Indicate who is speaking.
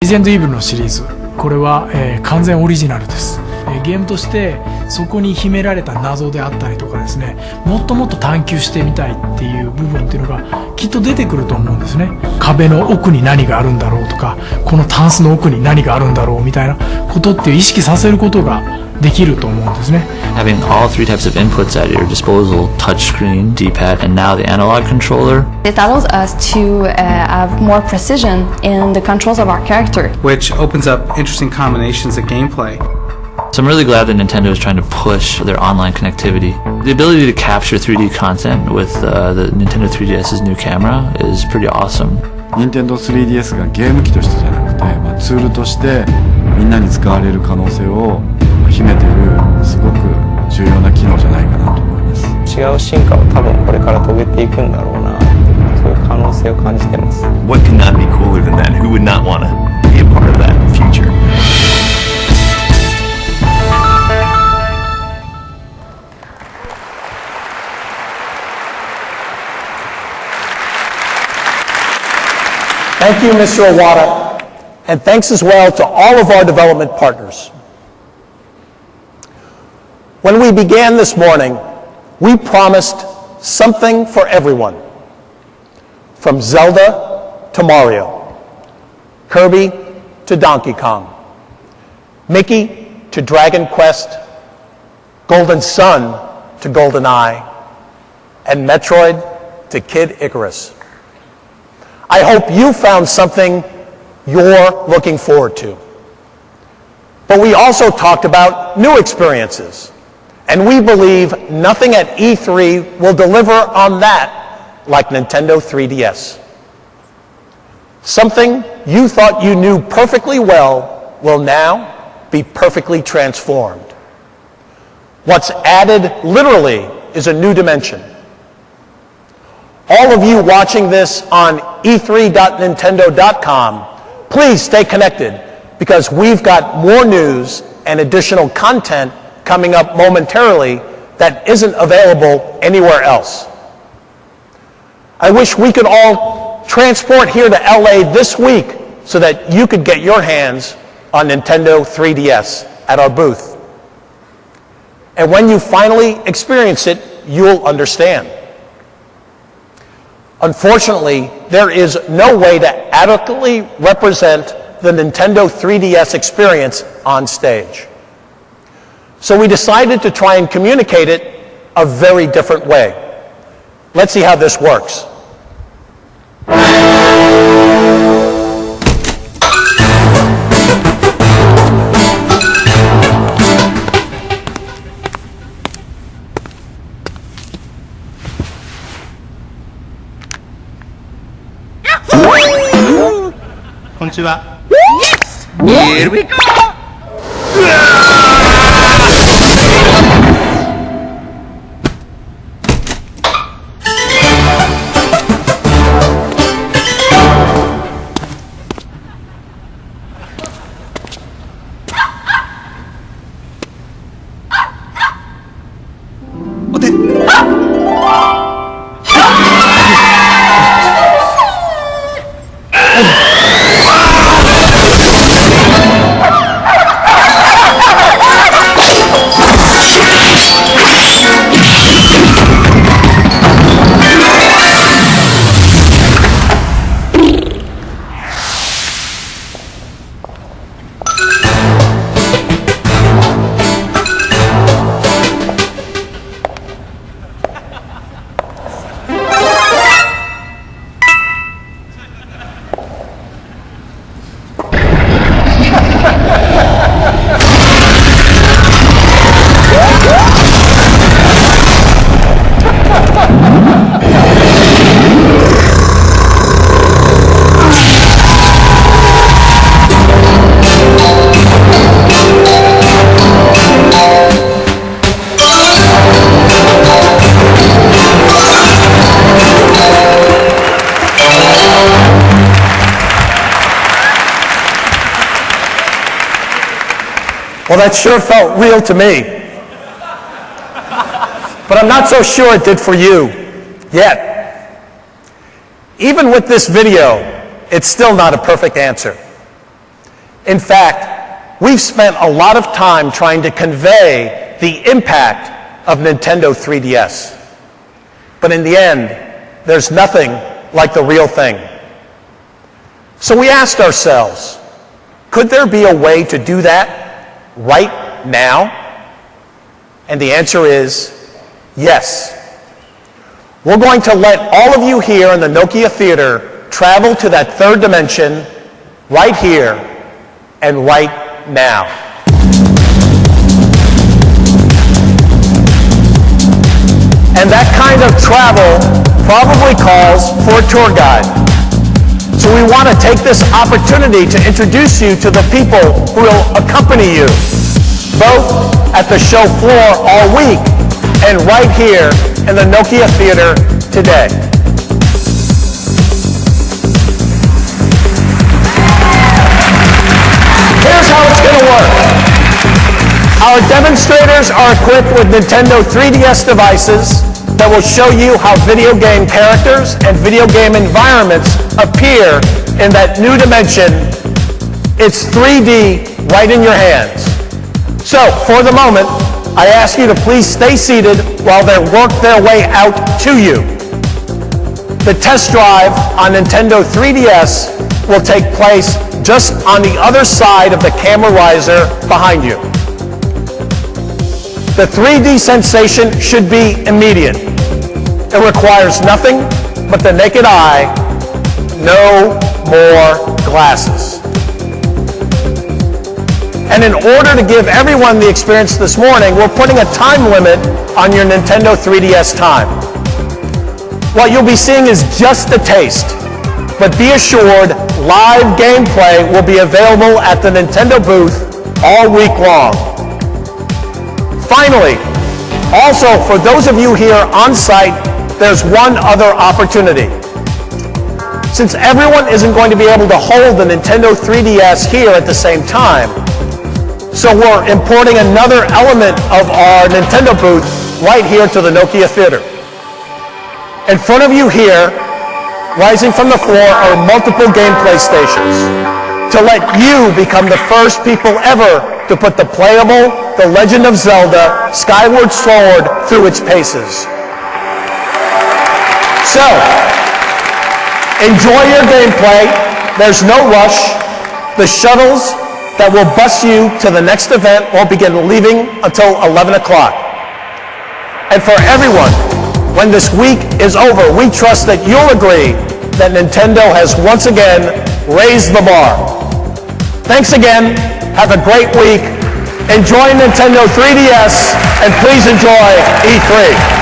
Speaker 1: レジェンドイーブルのシリーズ、これは、完全オリジナルです。ゲームとしてそこに秘められた謎であったりとかですね、もっともっと探求してみたいっていう部分っていうのがきっと出てくると思うんですね。壁の奥に何があるんだろうとか、このタンスの奥に何があるんだろうみたいなことっていう意識させることができると思うんですね。
Speaker 2: Having all three types of inputs at your disposal, touchscreen, D-pad, and now the analog controller.
Speaker 3: It allows us to have more precision in the controls of our character.
Speaker 4: Which opens up interesting combinations of gameplay.
Speaker 2: So I'm really glad that Nintendo is trying to push their online connectivity. The ability to capture 3D content with the Nintendo 3DS's new camera is pretty awesome.
Speaker 5: Nintendo 3DS がゲーム機としてじゃなくて、ツールとしてみんなに使われる可能性を秘めているすごく重要な機能じゃないかなと思います。
Speaker 6: 違う進化を多分これから遂げていくんだろうなっていう、そういう可能性を感じてます。
Speaker 7: What could not be cooler than that? Who would not want to be a part of that in the future?
Speaker 8: Thank you, Mr. Iwata, and thanks as well to all of our development partners. When we began this morning, we promised something for everyone, from Zelda to Mario, Kirby to Donkey Kong, Mickey to Dragon Quest, Golden Sun to GoldenEye, and Metroid to Kid Icarus. I hope you found something you're looking forward to. But we also talked about new experiences, and we believe nothing at E3 will deliver on that like Nintendo 3DS. Something you thought you knew perfectly well will now be perfectly transformed. What's added literally is a new dimension. All of you watching this on e3.nintendo.com, please stay connected because we've got more news and additional content coming up momentarily that isn't available anywhere else. I wish we could all transport here to LA this week so that you could get your hands on Nintendo 3DS at our booth. And when you finally experience it, you'll understand. Unfortunately, there is no way to adequately represent the Nintendo 3DS experience on stage. So we decided to try and communicate it a very different way. Let's see how this works.
Speaker 9: Konnichiwa. Yes! Here we go! Well, that sure felt real to me. But I'm not so sure it did for you, yet. Even with this video, it's still not a perfect answer.
Speaker 8: In fact, we've spent a lot of time trying to convey the impact of Nintendo 3DS. But in the end, there's nothing like the real thing. So we asked ourselves, could there be a way to do that right now? And the answer is yes. We're going to let all of you here in the Nokia Theater travel to that third dimension right here and right now. And that kind of travel probably calls for a tour guide. So we want to take this opportunity to introduce you to the people who will accompany you, both at the show floor all week and right here in the Nokia Theater today. Here's how it's going to work. Our demonstrators are equipped with Nintendo 3DS devices that will show you how video game characters and video game environments appear in that new dimension. It's 3D right in your hands. So, for the moment, I ask you to please stay seated while they work their way out to you. The test drive on Nintendo 3DS will take place just on the other side of the camera riser behind you. The 3D sensation should be immediate. It requires nothing but the naked eye, no more glasses. And in order to give everyone the experience this morning, we're putting a time limit on your Nintendo 3DS time. What you'll be seeing is just a taste, but be assured live gameplay will be available at the Nintendo booth all week long. Finally, also for those of you here on site, there's one other opportunity. Since everyone isn't going to be able to hold the Nintendo 3DS here at the same time, so we're importing another element of our Nintendo booth right here to the Nokia Theater. In front of you here, rising from the floor, are multiple gameplay stations to let you become the first people ever to put the playable The Legend of Zelda Skyward Sword through its paces. So, enjoy your gameplay. There's no rush. The shuttles that will bus you to the next event won't begin leaving until 11 o'clock. And for everyone, when this week is over, we trust that you'll agree that Nintendo has once again raised the bar. Thanks again. Have a great week. Enjoy Nintendo 3DS, and please enjoy E3.